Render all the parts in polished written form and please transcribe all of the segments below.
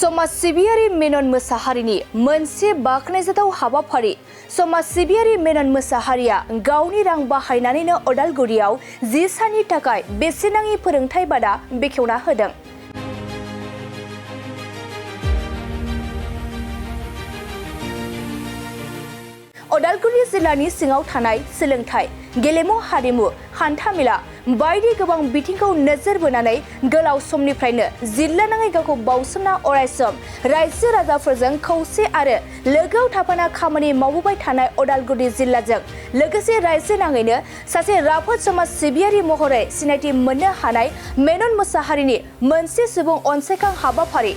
समाज सिबियारि मेनन मोसाहारिनि मोनसे बाख्नायजाथाव हाबाफारि समाज सिबियारि मेनन मोसाहारिया गावनि रां बाहायनानैनो अदालगुरियाव 10 साननि थाखाय बेसेनाङि फोरोंथाय बादा बेखेवना होदों। अदालगुरि जिल्लानि सिङाव थानाय सोलोंथाय, गेलेमु हारिमु, हान्थामेला बायदि गोबां बिथिंखौ नोजोर बोनानै गोलाव समनिफ्रायनो जिल्लानाङै गावखौ बाउसोमना अरायसम रायजो राजाफोरजों खौसे आरो लोगोआव थाफाना खामानि मावबोबाय थानाय अदालगुरि जिल्लाजों लोगोसे रायजो नाङैनो सासे राफोद समाज सिबियारि महरै सिनायथि मोननो हानाय मेनन मोसाहारिनि मोनसे सुबुं अनसायखां हाबाफारि।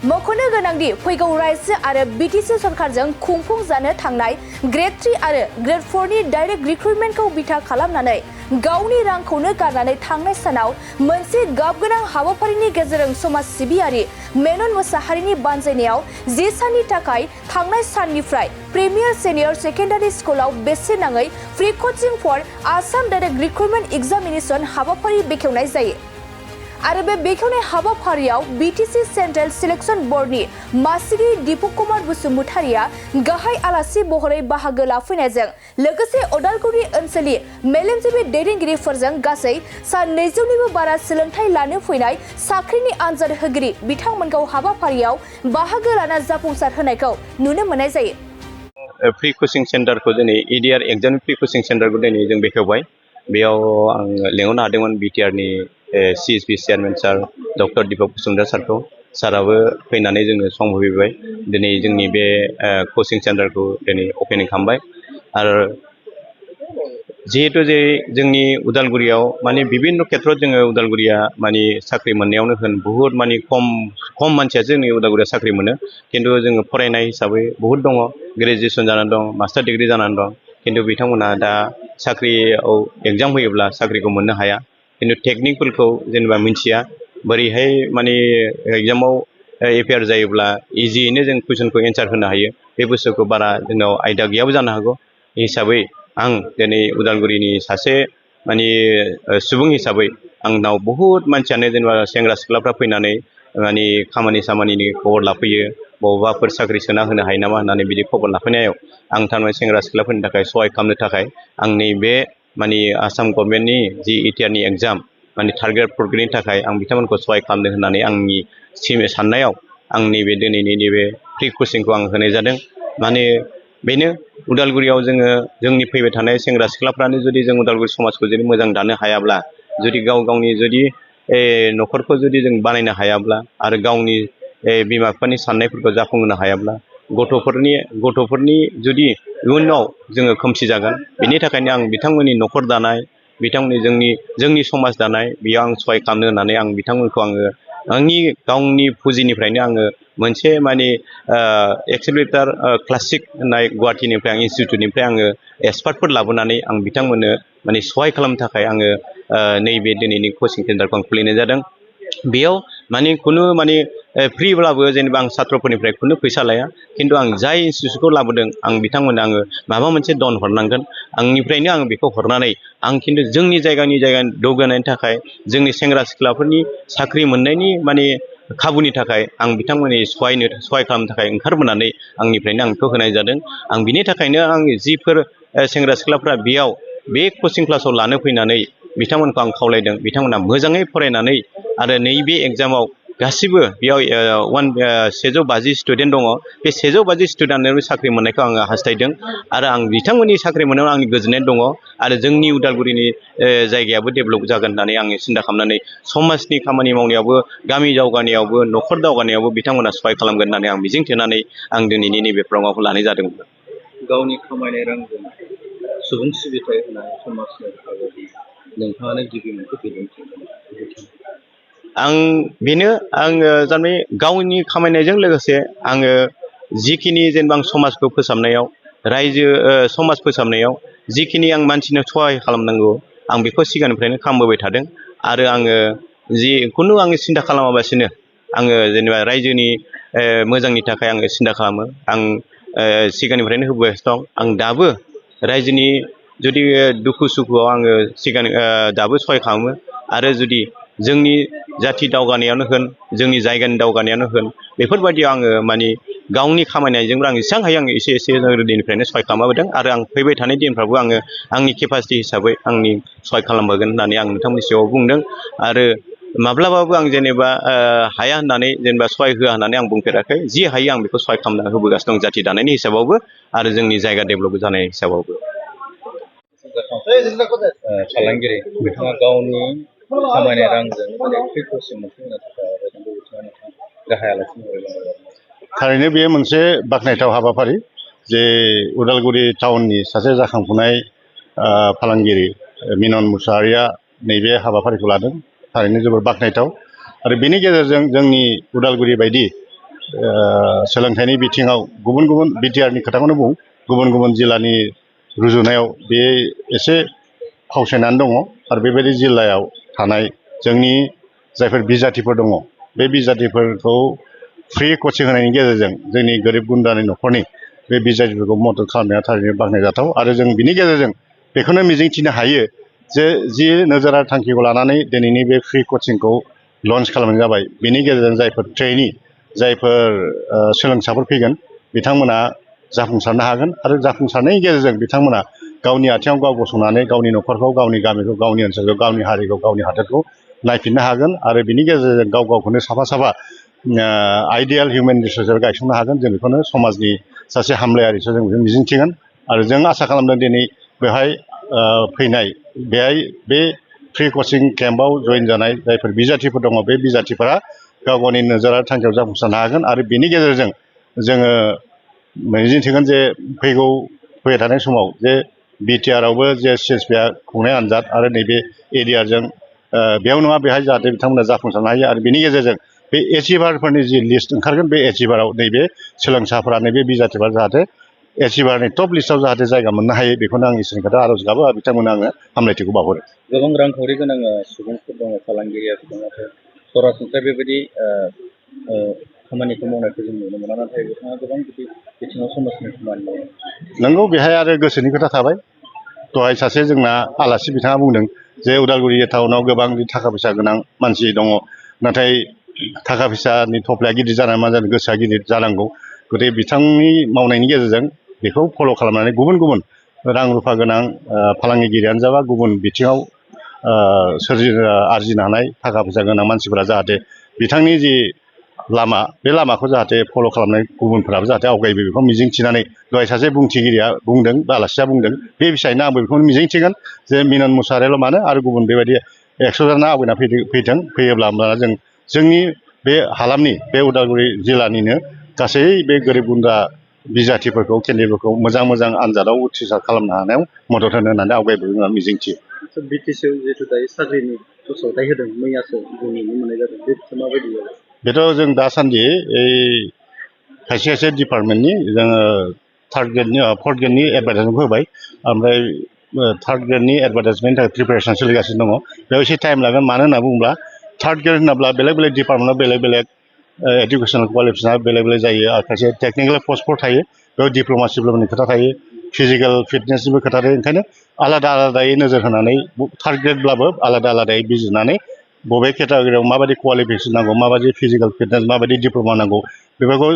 मख'नो गोनांदि फैगौ रायजो आरो बिटिसि सरकारजों खुंफुंजानो थांनाय ग्रेड 3 आरो ग्रेड 4 नि डाइरेक्ट रिक्रुटमेन्टखौ बिथा खालामनानै गावनि रांखौनो गारनानै थांनाय सानाव मोनसे गाबगोनां हाबाफारिनि गेजेरजों समाज सिबियारि मेनन मोसाहारिनि बानजायनायाव 10 साननि थाखाय थांनाय साननिफ्राय प्रिमियार सिनियर सेकेन्डारि स्कुलाव बेसेन नाङै free coaching for Assam direct recruitment examination हाबाफारि बेखेवनाय जायो। आरो बे बेखेवनाय हाबाफारियाव बिटिसि सेन्ट्रेल सिलेक्शन बर्डनि मासिगिरि दिपक कुमार बसुमतारिया गाहाय आलासि महरै बाहागो लाफैनायजों लोगोसे अदालगुरि ओनसोलनि मेलेमजिबि दैदेनगिरिफोरजों गासै सा 200निबो बारा सोलोंथाय लानो फैनाय साख्रिनि आनजाद होगिरि बिथांमोनखौ हाबाफारियाव बाहागो लाना जाफुंसार होनायखौ नुनो मोननाय जायो। फ्रि कचिं सेन्टारखौ दिनै इडिआर एग्जाम फ्रि कचिं सेन्टारखौ दिनै जों बेखेवबाय। बेयाव आं लेंहरनो हादोंमोन बिटिआरनि CSP चेयारमेन सार डक्टर दिपक बसुमतारी सारखौ। साराबो फैनानै जोंनो सम होफैबाय। दिनै जोंनि बे कचिं सेन्टारखौ दिनै अपेनिं खालामबाय। आरो जिहेतु जे जोंनि उदालगुरियाव माने बिभिन्न खेथ्रआव जोङो उदालगुरिया माने साख्रि मोननायावनो होन बुहुत माने खम मानसियासो जोंनि उदालगुरियाव साख्रि मोनो। खिन्थु जोङो फरायनाय हिसाबै बुहुत दङ, ग्रेजुवेसन जानानै दं, मास्टार डिग्री जानानै दं। खिन्थु बिथांमोना दा साख्रियाव एग्जाम होयोब्ला साख्रिखौ मोननो हाया। खिन्थु टेकनिकफोरखौ जेनेबा मिथिया बोरैहाय माने एग्जामाव एपियार जायोब्ला इजियैनो जों कुइसनखौ एन्सार होनो हायो। बे बुस्थुखौ बारा जोंनाव आयदा गैयाबो जानो हागौ। हिसाबै आं दिनै उदालगुरिनि सासे माने सुबुं हिसाबै आंनाव बहुद मानसियानो जेनेबा सेंग्रा सिख्लाफ्रा फैनानै माने खामानि सामानिनि खबर लाफैयो, बबावबाफोर साख्रि सोना होनो हायो नामा होननानै बिदि खबर लाफैनायाव आं थारमाने सेंग्रा सिख्लाफोरनि थाखाय सहाय खालामनो थाखाय आंनि बे माने आसाम गभर्नमेन्टनि जि इटिआरनि एग्जाम माने थार्ड ग्रेड फर्थ ग्रेडनि थाखाय आं बिथांमोनखौ सहाय खालामनो होननानै आंनि साननायाव आंनि बे दिनैनि नैबे फ्रि कचिंखौ आं होनाय जादों। माने बेनो उदालगुरियाव जोंनि फैबाय थानाय सेंग्रा सिख्लाफ्रानो जुदि जों उदालगुरि समाजखौ जुदि मोजां दानो हायाब्ला, जुदि गावनि जुदि न'खरखौ जुदि जों बानायनो हायाब्ला आरो गावनि बिमा बिफानि साननायफोरखौ जाफुंहोनो हायाब्ला गथ'फोरनि जुदि इयुनाव जोङो खोमसि जागोन। बेनि थाखायनो आं बिथांमोननि न'खर दानाय, बिथांमोननि जोंनि समाज दानाय बेयाव आं सहाय खालामनो होननानै आं बिथांमोनखौ आंनि गावनि पुजिनिफ्रायनो आङो मोनसे माने एक्सेलेरेटर क्लासिक होननाय गुवाहाटीनिफ्राय आं इन्सटिटिउटनिफ्राय आङो एक्सपार्टफोर लाबोनानै आं बिथांमोननो माने सहाय खालामनो थाखाय आङो नैबे दिनैनि कचिं सेन्टारखौ आं खुलिनाय जादों। बेयाव माने खुनु माने फ्रिब्लाबो जेनेबा आं सात्रफोरनिफ्राय खुनु फैसा लाया। खिन्थु आं जाय इन्सटिटिउटखौ लाबोदों आं बिथांमोननो आङो माबा मोनसे दन हरनांगोन। आंनिफ्रायनो आङो बेखौ हरनानै आं खिन्थु जोंनि जायगानि दावगानायनि थाखाय, जोंनि सेंग्रा सिख्लाफोरनि साख्रि मोननायनि माने खाबुनि थाखाय आं बिथांमोननि सहाय खालामनो थाखाय ओंखारबोनानै आंनिफ्रायनो आं बेखौ होनाय जादों। आं बिनि थाखायनो आं जिफोर सेंग्रा सिख्लाफ्रा बेयाव बे कचिं क्लासाव लानो फैनानै बिथांमोनखौ आं खावलायदों बिथांमोना मोजाङै फरायनानै आरो नैबे एग्जामाव गासिबो बेयाव 150 स्टुडेन्ट दङ। बे 150 स्टुडेन्टनो साख्रि मोननायखौ आङो हास्थायदों आरो आं बिथांमोननि साख्रि मोननायाव आंनि गोजोननाय दङ। आरो जोंनि उदालगुरिनि जायगायाबो डेभेलप जागोन होननानै आङो सिन्था खालामनानै समाजनि खामानि मावनायावबो, गामि दावगानायावबो, न'खर दावगानायावबो बिथांमोना सहाय खालामगोन होननानै आं मिजिं थिनानै आं दिनैनि नैबे प्रग्रामखौ लानाय जादोंमोन। गावनि खामायनाय रांजों सुबुं सिबिथाय होनाय समाजनो थाखाय नोंथाङानो गिबि मोनसे बिदिन्थि। आङो थारमाने गावनि खामायनायजों लोगोसे आङो जिखिनि जेनेबा आं समाजखौ फोसाबनायाव, समाज फोसाबनायाव जिखिनि आं मानसिनो सहाय खालामनांगौ आं बेखौ सिगांनिफ्रायनो खालामबोबाय थादों। आरो आङो जिखुनु आङो सिन्था खालामालासिनो आङो जेनेबा रायजोनि मोजांनि थाखाय आङो सिन्था खालामो। आं सिगांनिफ्रायनो होबोगासिनो दं। आं दाबो रायजोनि जुदि दुखु सुखुआव आङो सिगां दाबो सहाय खालामो आरो जुदि जोंनि जाथि दावगानायावनो होन जोंनि जायगानि दावगानायावनो होन बेफोरबायदियाव आङो माने गावनि खामायनायजोंबो आं जेसेबां हायो आङो एसे एसे दिननिफ्रायनो सहाय खालामबोदों आरो आं फैबाय थानाय दिनफ्रावबो आङो आंनि केपासिटि हिसाबै आंनि सहाय खालामबोगोन होननानै आं नोंथांमोननि सिगाङाव बुंदों आरो माब्लाबाबो आं जेनेबा हाया होननानै जेनेबा सहाय होआ होननानै आं बुंफेराखै जि हायो आं बेखौ सहाय खालामना होबोगासिनो दं जाथि दानायनि हिसाबावबो आरो जोंनि जायगा डेभेलप जानाय हिसाबावबो फालांगिरि बिथाङा गावनि खामायनाय रांजों माने खैफोदसिम मोनफैनो थाखाय आरो बिथाङा गाहाय आलासि महरै थारैनो बेयो मोनसे बाख्नायथाव हाबाफारि जे उदालगुरि टाउननि सासे जाखांफुनाय फालांगिरि मिनन मुसाहारिया नैबे हाबाफारिखौ लादों थारैनो जोबोर बाख्नायथाव आरो बेनि गेजेरजों जोंनि उदालगुरि बायदि सोलोंथाइनि बिथिङाव गुबुन गुबुन बिटिआरनि खोथाखौनो बुं गुबुन गुबुन जिल्लानि रुजुनायाव बे एसे फावसायनानै दङ आरो बेबायदि जिल्लायाव थानाय जोंनि जायफोर बिजाथिफोर दङ बे बिजाथिफोरखौ फ्रि कचिं होनायनि गेजेरजों जोंनि गोरिब गुन्द्रानि न'खरनि बे बिजाथिफोरखौ मदद खालामनाया थारैनो बाख्नायजाथाव आरो जों बिनि गेजेरजों बेखौनो मिजिंथिनो हायो जे जि नोजोर आरो थांखिखौ लानानै दिनैनि बे फ्रि कचिंखौ लन्च खालामनाय जाबाय बेनि गेजेरजों जायफोर ट्रेइनि जायफोर सोलोंसाफोर फैगोन बिथांमोना जाफुंसारनो हागोन आरो जाफुंसारनायनि गेजेरजों बिथांमोना गावनि आथिङाव गाव गसंनानै गावनि न'खरखौ गावनि गामिखौ गावनि ओनसोलखौ गावनि हारिखौ गावनि हादोरखौ नायफिननो हागोन आरो बिनि गेजेरजों गाव गावखौनो साफा साफा आइडियाल हिउमेन रिसोर्सआव गायसंनो हागोन जों बेखौनो समाजनि सासे हामलायारिसो जों बेखौ मिजिंथिगोन आरो जों आसा खालामदों दिनै बेवहाय फैनाय बेहाय बे फ्रि कचिं केम्पआव जइन जानाय जायफोर बिजाथिफोर दङ बे बिजाथिफोरा गाव गावनि नोजोर आरो थांखियाव जाफुंसारनो हागोन आरो बेनि गेजेरजों जोङो मिजिंथिगोन जे फैबाय थानाय समाव जे बिटिआरआवबो जे सिएसपिआ खुंनाय आनजाद आरो नैबे एरियाजों बेयाव नङा बेहाय जाहाथे बिथांमोना जाफुंसारनो हायो आरो बेनि गेजेरजों बे एचिभारफोरनि जि लिस्ट ओंखारगोन बे एचिभाराव नैबे सोलोंसाफोरा नैबे बिजाथिफोरा जाहाथे एचिभारनि टप लिस्टआव जाहाथे जायगा मोननो हायो बेखौनो आं इसोरनि खोथा आर'ज गाबो आरो बिथांमोननो आङो हामलायथिखौ बावहरो गोबां रांखावरि गोनां सुबुंफोर दङ फालांगिरियाफोर दङ नाथाय सरासनस्रा बेबायदि खामानिखौ मावनायखौ जों नुनो मोना नाथाय बिथाङा गोबां बिदि बिथिङाव समाजनि खामानि मावो नंगौ बेहाय आरो गोसोनि खोथा थाबाय दहाय सासे जोंना आलासि बिथाङा बुंदों जे उदालगुरि टाउनाव गोबां थाखा फैसा गोनां मानसि दङ नाथाय थाखा फैसानि थफ्लाया गिदिर जानानै मा जादों गोसोआ गिदिर जानांगौ गतिके बिथांनि मावनायनि गेजेरजों बेखौ फल' खालामनानै गुबुन गुबुन रां रुफा गोनां फालांगिगिरियानो जाबा गुबुन बिथिङाव आरजिनो हानाय थाखा फैसा गोनां मानसिफोरा जाहाथे बिथांनि जि लामा बे लामाखौ जाहाथे फल' खालामनाय गुबुनफोराबो जाहाथे आवगायबो बेखौ मिजिंथिनानै दहाय सासे बुंथिगिरिया बुंदों बा आलासिया बुंदों बे बिषयनो आंबो बेखौनो मिजिंथिगोन जे मिनन मुसाहारियाल' मानो आरो गुबुन बेबायदि 100 जाना आवगायना फैथों फैयोब्ला होमब्ला जोंनि बे हालामनि बे उदालगुरि जिल्लानिनो गासै बे गोरिब गुन्द्रा बिजाथिफोरखौ केन्डिडेटफोरखौ मोजां मोजां आनजादाव उथ्रिसार खालामनो हानायाव मदद होनो होननानै आवगायबोगोन होननानै मिजिंथियो बिटिसिआव जिहेतु दायो साख्रिनि फोसावथाय होदों मैयासो जों नुनो मोननाय जादों बे माबायदि बेथ' जों दासान्दि खायसे खायसे डिपार्टमेन्टनि जोङो फर्थ ग्रेडनि एडभार्टाइजमेन्ट होबाय ओमफ्राय थार्ड ग्रेडनि एडभार्टाइजमेन्टनि थाखाय प्रिपेरेसन सोलिगासिनो दङ बेयाव एसे टाइम लागोन मानो होनना बुङोब्ला थार्ड ग्रेड होनोब्ला बेलेग बेलेग डिपार्टमेन्टआव बेलेग बेलेग एडुकेसनेल क्वालिफिकेसना बेलेग बेलेग जायो आरो खायसे टेकनिकेल पस्टफोर थायो बेयाव डिप्ल'मा सिप्ल'मानि खोथा थायो फिजिकेल फिटनेसनिबो खोथा थायो ओंखायनो आलादा आलादायै नोजोर होनानै थार्ड ग्रेडब्लाबो आलादा आलादायै बिजिरनानै बबे केटागरियाव माबायदि क्वालिफिकेसन नांगौ माबायदि फिजिकेल फिटनेस माबायदि डिप्ल'मा नांगौ बेफोरखौ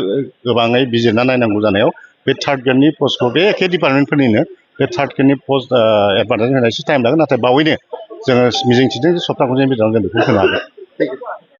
गोबाङै बिजिरना नायनांगौ जानायाव बे थार्ड ग्रेडनि पस्टखौ बे एखे डिपार्टमेन्टफोरनिनो बे थार्ड ग्रेडनि पस्ट एडभार्टाइज होनाय एसे टाइम लागोन नाथाय बावैनो जोङो मिजिंथिदों सप्ता खनसेनि गेजेराव जों बेखौ होनो हागोन